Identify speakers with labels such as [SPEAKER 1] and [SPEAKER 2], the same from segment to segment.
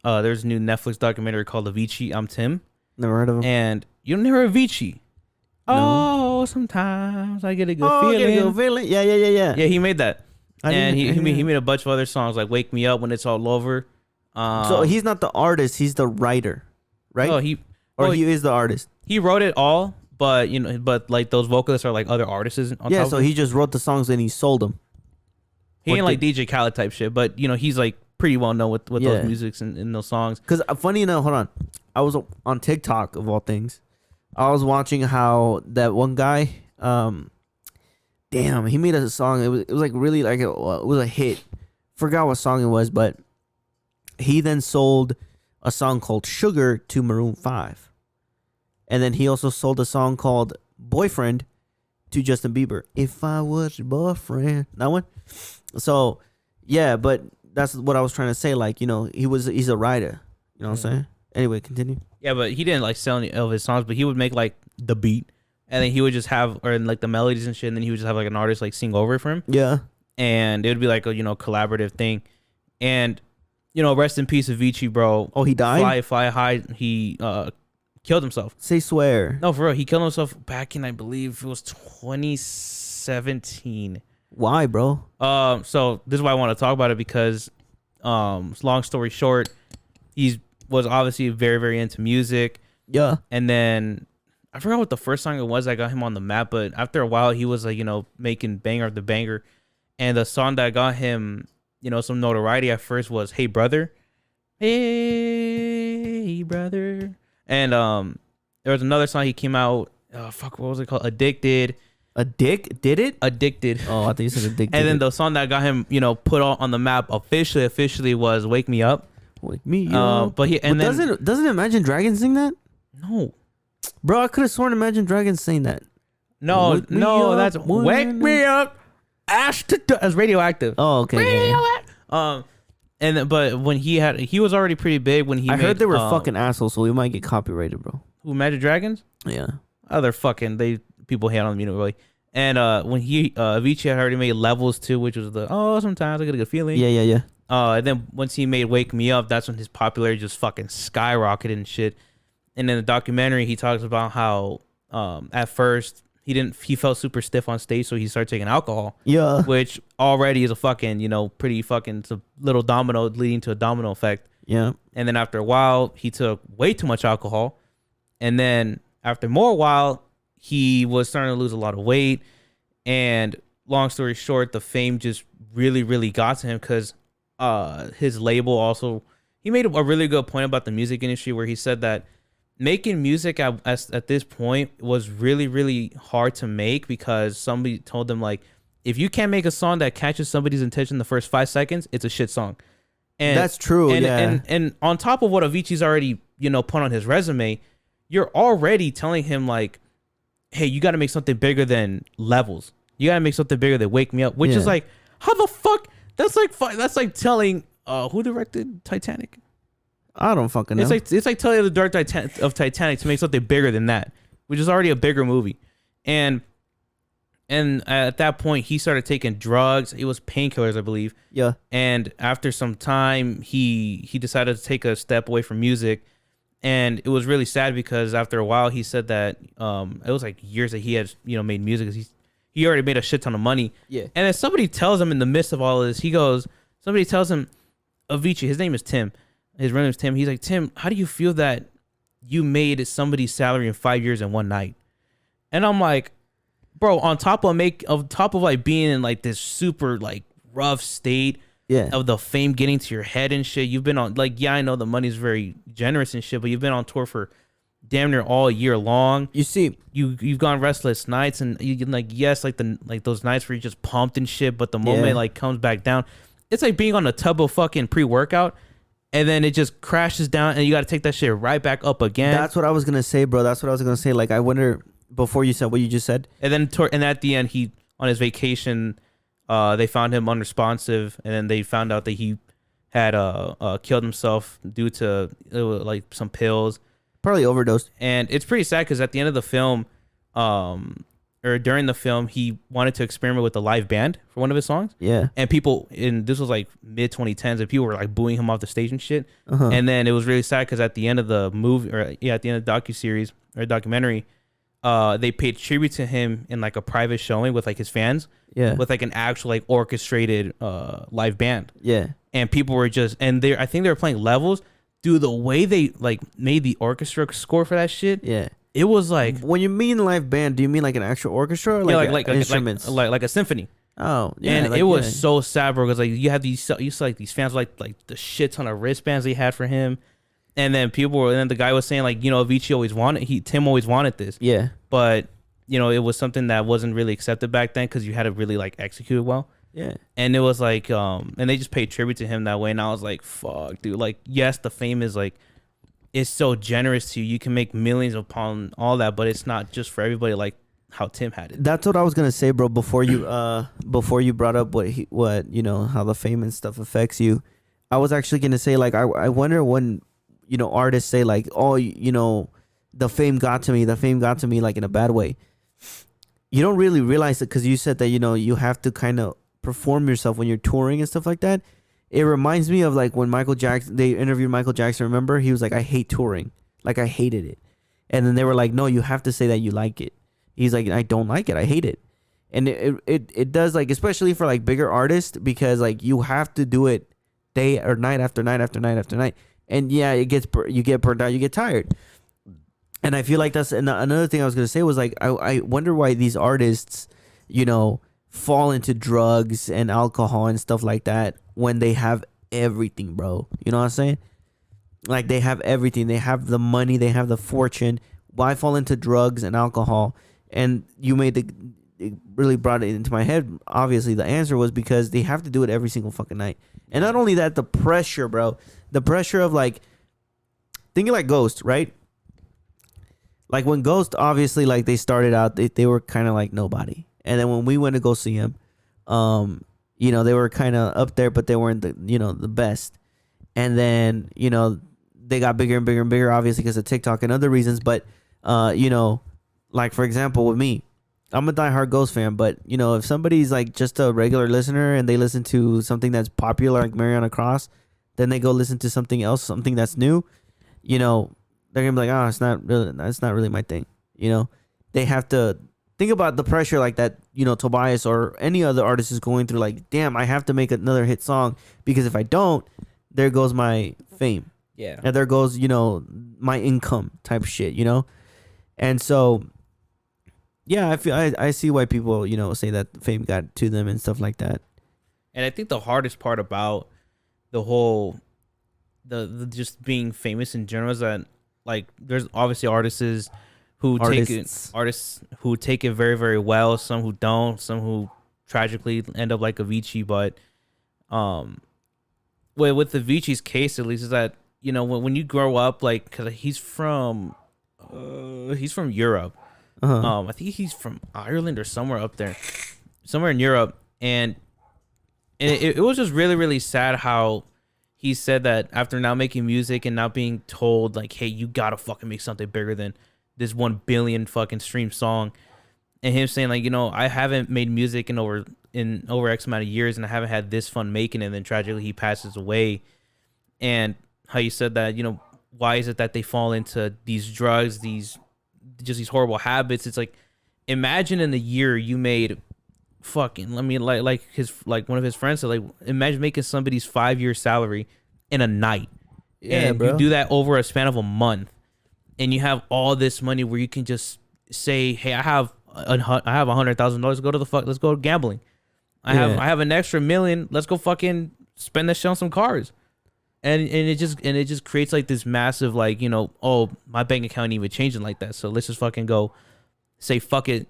[SPEAKER 1] there's a new Netflix documentary called Avicii, I'm Tim.
[SPEAKER 2] Never heard of him.
[SPEAKER 1] And you never heard Avicii.
[SPEAKER 2] No.
[SPEAKER 1] Oh, sometimes I get a good feeling.
[SPEAKER 2] Get a good feeling. Yeah.
[SPEAKER 1] Yeah, he made that. And he
[SPEAKER 2] he
[SPEAKER 1] made a bunch of other songs like Wake Me Up When It's All Over.
[SPEAKER 2] So he's not the artist, he's the writer, right?
[SPEAKER 1] Oh,
[SPEAKER 2] he is the artist.
[SPEAKER 1] He wrote it all, but like those vocalists are like other artists on top
[SPEAKER 2] so
[SPEAKER 1] of it.
[SPEAKER 2] he just wrote the songs and he sold them.
[SPEAKER 1] He ain't like DJ Khaled type shit, but he's like pretty well known with those musics and those songs.
[SPEAKER 2] Because funny enough, hold on, I was on TikTok of all things. I was watching how that one guy, he made a song. It was like really like it was a hit. Forgot what song it was, but he then sold a song called Sugar to Maroon 5. And then he also sold a song called Boyfriend to Justin Bieber. If I was your boyfriend. That one? So, yeah, but that's what I was trying to say. Like, he's a writer. You know what I'm saying? Anyway, continue.
[SPEAKER 1] Yeah, but he didn't like sell any of his songs, but he would make like the beat. And then he would just have, or like the melodies and shit, and then he would just have like an artist like sing over it for him.
[SPEAKER 2] Yeah.
[SPEAKER 1] And it would be like a, collaborative thing. And, rest in peace, Avicii, bro.
[SPEAKER 2] Oh, he died?
[SPEAKER 1] Fly high. He killed himself.
[SPEAKER 2] Say swear.
[SPEAKER 1] No, for real. He killed himself back in, I believe it was 2017.
[SPEAKER 2] Why, bro?
[SPEAKER 1] So this is why I want to talk about it because, long story short, he was obviously very, very into music.
[SPEAKER 2] Yeah.
[SPEAKER 1] And then I forgot what the first song it was that got him on the map, but after a while he was like, making banger after banger. And the song that got him, some notoriety at first was Hey Brother. Hey Brother. And there was another song he came out, what was it called? Addicted.
[SPEAKER 2] Did it?
[SPEAKER 1] Addicted.
[SPEAKER 2] Oh, I thought you said Addicted.
[SPEAKER 1] And then the song that got him, put on the map officially was Wake Me Up.
[SPEAKER 2] Wake Me Up.
[SPEAKER 1] But
[SPEAKER 2] doesn't Imagine Dragons sing that?
[SPEAKER 1] No.
[SPEAKER 2] Bro, I could have sworn Imagine Dragons saying that.
[SPEAKER 1] No, that's Wake Me Up. As Radioactive.
[SPEAKER 2] Oh, okay.
[SPEAKER 1] Radioactive. But when he was already pretty big when he
[SPEAKER 2] I heard they were fucking assholes, so we might get copyrighted, bro.
[SPEAKER 1] Who, Imagine Dragons?
[SPEAKER 2] Yeah.
[SPEAKER 1] Oh, they're fucking, people hate on them, really. And when Avicii had already made Levels too, which was sometimes I get a good feeling.
[SPEAKER 2] Yeah.
[SPEAKER 1] And then once he made Wake Me Up, that's when his popularity just fucking skyrocketed and shit. And in the documentary, he talks about how at first he felt super stiff on stage, so he started taking alcohol.
[SPEAKER 2] Yeah.
[SPEAKER 1] Which already is a fucking, pretty fucking, it's a little domino leading to a domino effect.
[SPEAKER 2] Yeah.
[SPEAKER 1] And then after a while, he took way too much alcohol. And then after more while, he was starting to lose a lot of weight. And long story short, the fame just really, really got to him because his label also, he made a really good point about the music industry where he said that making music at this point was really, really hard to make because somebody told them, like, if you can't make a song that catches somebody's attention the first 5 seconds, it's a shit song. And
[SPEAKER 2] that's true.
[SPEAKER 1] And on top of what Avicii's already, put on his resume, you're already telling him, like, hey, you got to make something bigger than Levels. You got to make something bigger than Wake Me Up, which is like, how the fuck? That's like telling who directed Titanic?
[SPEAKER 2] I don't fucking know.
[SPEAKER 1] It's like telling the director of Titanic to make something bigger than that, which is already a bigger movie. And at that point, he started taking drugs. It was painkillers, I believe.
[SPEAKER 2] Yeah.
[SPEAKER 1] And after some time, he decided to take a step away from music. And it was really sad because after a while, he said that it was like years that he had made music. He already made a shit ton of money.
[SPEAKER 2] Yeah.
[SPEAKER 1] And then somebody tells him in the midst of all of this, somebody tells him, Avicii, his name is Tim. His real name is Tim. He's like, Tim, how do you feel that you made somebody's salary in 5 years in one night? And I'm like, bro, on top of like being in like this super like rough state of the fame getting to your head and shit, you've been on like, I know the money's very generous and shit, but you've been on tour for damn near all year long.
[SPEAKER 2] You see,
[SPEAKER 1] you've gone restless nights and you like, yes, like those nights where you just pumped and shit, but the moment it like comes back down, it's like being on a tub of fucking pre-workout. And then it just crashes down and you got to take that shit right back up again.
[SPEAKER 2] That's what I was going to say, bro. That's what I was going to say. Like, I wonder, before you said what you just said.
[SPEAKER 1] And then at the end, he, on his vacation, they found him unresponsive. And then they found out that he had killed himself due to like some pills.
[SPEAKER 2] Probably overdosed.
[SPEAKER 1] And it's pretty sad because at the end of the film, or during the film, he wanted to experiment with a live band for one of his songs.
[SPEAKER 2] Yeah.
[SPEAKER 1] And people, and this was like mid 2010s, and people were like booing him off the stage and shit.
[SPEAKER 2] Uh-huh.
[SPEAKER 1] And then it was really sad because at the end of the movie, or yeah, at the end of the docuseries or documentary, they paid tribute to him in like a private showing with like his fans,
[SPEAKER 2] Yeah.
[SPEAKER 1] with like an actual like orchestrated live band.
[SPEAKER 2] Yeah.
[SPEAKER 1] And people were just, and they, I think they were playing levels. Dude, the way they like made the orchestra score for that shit,
[SPEAKER 2] Yeah.
[SPEAKER 1] it was like,
[SPEAKER 2] When you mean live band, do you mean like an actual orchestra or
[SPEAKER 1] yeah,
[SPEAKER 2] like instruments?
[SPEAKER 1] like a symphony.
[SPEAKER 2] Oh, yeah.
[SPEAKER 1] And
[SPEAKER 2] like,
[SPEAKER 1] it was
[SPEAKER 2] yeah.
[SPEAKER 1] so sad, bro, because like you have these, you saw like these fans like the shit ton of wristbands they had for him, and then people were, and then the guy was saying like, you know, Avicii always wanted, Tim always wanted this,
[SPEAKER 2] Yeah.
[SPEAKER 1] but you know, it was something that wasn't really accepted back then because you had to really like execute it well.
[SPEAKER 2] Yeah.
[SPEAKER 1] And it was like, and they just paid tribute to him that way, and I was like, fuck, dude, like, yes, the fame is like, it's so generous to you. You can make millions upon all that, but it's not just for everybody like how Tim had it.
[SPEAKER 2] That's what I was gonna say, bro. Before you brought up what you know, how the fame and stuff affects you, I was actually gonna say like I wonder when, you know, artists say like, oh, you know, the fame got to me like in a bad way. You don't really realize it because you said that, you know, you have to kind of perform yourself when you're touring and stuff like that. It reminds me of like when they interviewed Michael Jackson. Remember, he was like, I hate touring, like I hated it, and then they were like, no, you have to say that you like it. He's like, I don't like it, I hate it. And it does, like, especially for like bigger artists, because like you have to do it day or night after night after night after night. And yeah, you get burnt out, you get tired. And I feel like that's another thing I was gonna say was like, I wonder why these artists, you know, fall into drugs and alcohol and stuff like that when they have everything, bro. You know what I'm saying? Like they have everything. They have the money, they have the fortune. Why fall into drugs and alcohol? And it really brought it into my head. Obviously, the answer was because they have to do it every single fucking night. And not only that, the pressure, bro. The pressure of like thinking like Ghost, right? Like when Ghost, obviously, like they started out, they were kind of like nobody. And then when we went to go see him, you know, they were kind of up there, but they weren't the best. And then, you know, they got bigger and bigger and bigger, obviously because of TikTok and other reasons. But, you know, like for example, with me, I'm a diehard Ghost fan. But, you know, if somebody's like just a regular listener and they listen to something that's popular like Mariana Cross, then they go listen to something else, something that's new, you know, they're gonna be like, oh, it's not really my thing. You know, they have to think about the pressure like that, you know, Tobias or any other artist is going through. Like, damn, I have to make another hit song because if I don't, there goes my fame.
[SPEAKER 1] Yeah.
[SPEAKER 2] And there goes, you know, my income type shit, you know? And so, yeah, I see why people, you know, say that fame got to them and stuff like that.
[SPEAKER 1] And I think the hardest part about the whole, the just being famous in general is that, like, there's obviously artists who take it very, very well, some who don't, some who tragically end up like Avicii. But with Avicii's case, at least, is that, you know, when you grow up, like, because he's from Europe.
[SPEAKER 2] Uh-huh.
[SPEAKER 1] I think he's from Ireland or somewhere up there, somewhere in Europe. And it was just really, really sad how he said that after now making music and now being told like, hey, you gotta fucking make something bigger than this 1 billion fucking stream song, and him saying like, you know, I haven't made music in over X amount of years and I haven't had this fun making it. And then tragically he passes away. And how you said that, you know, why is it that they fall into these drugs, these horrible habits? It's like, imagine in a year you made fucking, let me like one of his friends said, like, imagine making somebody's 5-year salary in a night.
[SPEAKER 2] Yeah,
[SPEAKER 1] and
[SPEAKER 2] bro.
[SPEAKER 1] you do that over a span of a month, and you have all this money where you can just say, hey, I have $100,000. Let's go gambling. I have an extra $1 million. Let's go fucking spend that shit on some cars. And it just creates like this massive, like, you know, oh, my bank account ain't even changing like that, so let's just fucking go say fuck it.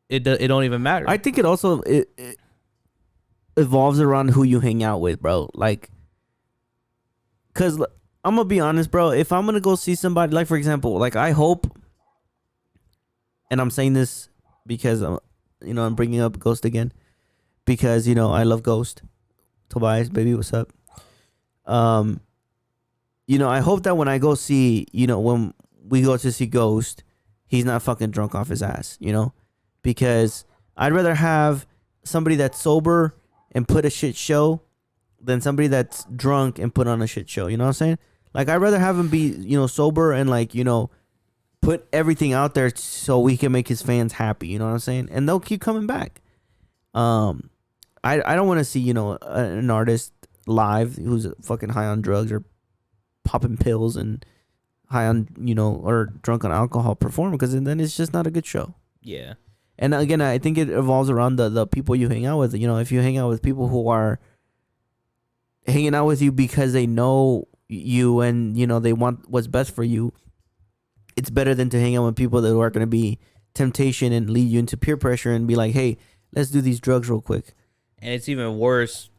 [SPEAKER 1] It don't even matter.
[SPEAKER 2] I think it also it evolves around who you hang out with, bro. Like, cause I'm gonna be honest, bro. If I'm gonna go see somebody, like for example, like I hope, and I'm saying this because I'm bringing up Ghost again, because you know I love Ghost. Tobias, baby, what's up? You know, I hope that when I go see, you know, when we go to see Ghost, he's not fucking drunk off his ass, you know. because I'd rather have somebody that's sober and put a shit show than somebody that's drunk and put on a shit show. You know what I'm saying? Like, I'd rather have him be, sober and, like, put everything out there so we can make his fans happy. You know what I'm saying? And they'll keep coming back. I don't want to see, an artist live who's fucking high on drugs or popping pills and high on, or drunk on alcohol perform, because then it's just not a good show.
[SPEAKER 1] Yeah.
[SPEAKER 2] And again, I think it evolves around the people you hang out with. If you hang out with people who are hanging out with you because they know you and, they want what's best for you, it's better than to hang out with people that are going to be temptation and lead you into peer pressure and be like, hey, let's do these drugs real quick.
[SPEAKER 1] And it's even worse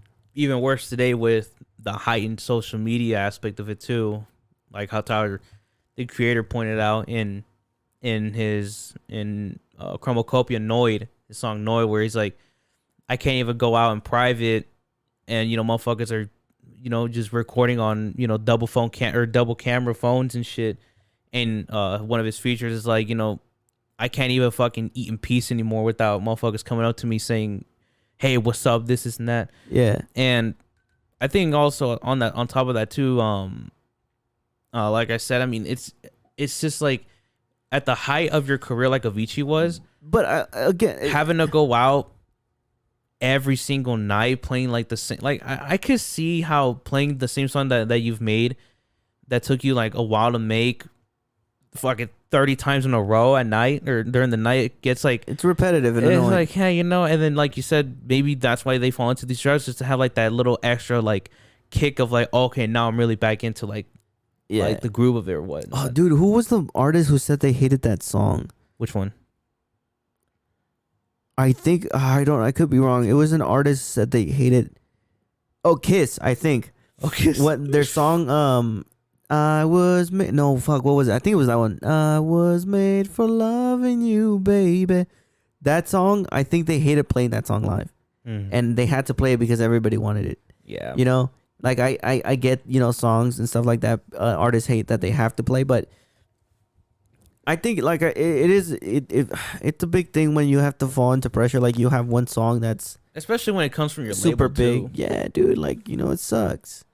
[SPEAKER 1] today with the heightened social media aspect of it too. Like how Tyler, the creator, pointed out in Chromocopia Noid, his song Noid, where he's like, I can't even go out in private and, motherfuckers are, just recording on, double camera phones and shit. And one of his features is like, I can't even fucking eat in peace anymore without motherfuckers coming up to me saying, hey, what's up, this and that.
[SPEAKER 2] Yeah.
[SPEAKER 1] And I think also on top of that too, like I said, I mean, it's just like at the height of your career, like Avicii was.
[SPEAKER 2] But again,
[SPEAKER 1] having to go out every single night playing like the same, like I could see how playing the same song that you've made that took you like a while to make, fucking 30 times in a row at night or during the night, it gets like,
[SPEAKER 2] it's repetitive and
[SPEAKER 1] it's
[SPEAKER 2] annoying.
[SPEAKER 1] like, hey, and then like you said, maybe that's why they fall into these drugs, just to have like that little extra like kick of like, okay, now I'm really back into like the groove of it or what.
[SPEAKER 2] Oh, dude, who was the artist who said they hated that song?
[SPEAKER 1] Which one?
[SPEAKER 2] I think I could be wrong. It was an artist that they hated. Oh, Kiss, I think.
[SPEAKER 1] Oh, Kiss.
[SPEAKER 2] What their song? I was made. No, fuck. What was it? I think it was that one. I was made for loving you, baby. That song. I think they hated playing that song live, and they had to play it because everybody wanted it.
[SPEAKER 1] Yeah.
[SPEAKER 2] Like I get songs and stuff like that. Artists hate that they have to play, but I think like it's a big thing when you have to fall into pressure. Like you have one song that's
[SPEAKER 1] especially when it comes from your
[SPEAKER 2] super
[SPEAKER 1] label
[SPEAKER 2] big.
[SPEAKER 1] too.
[SPEAKER 2] Yeah, dude. Like it sucks.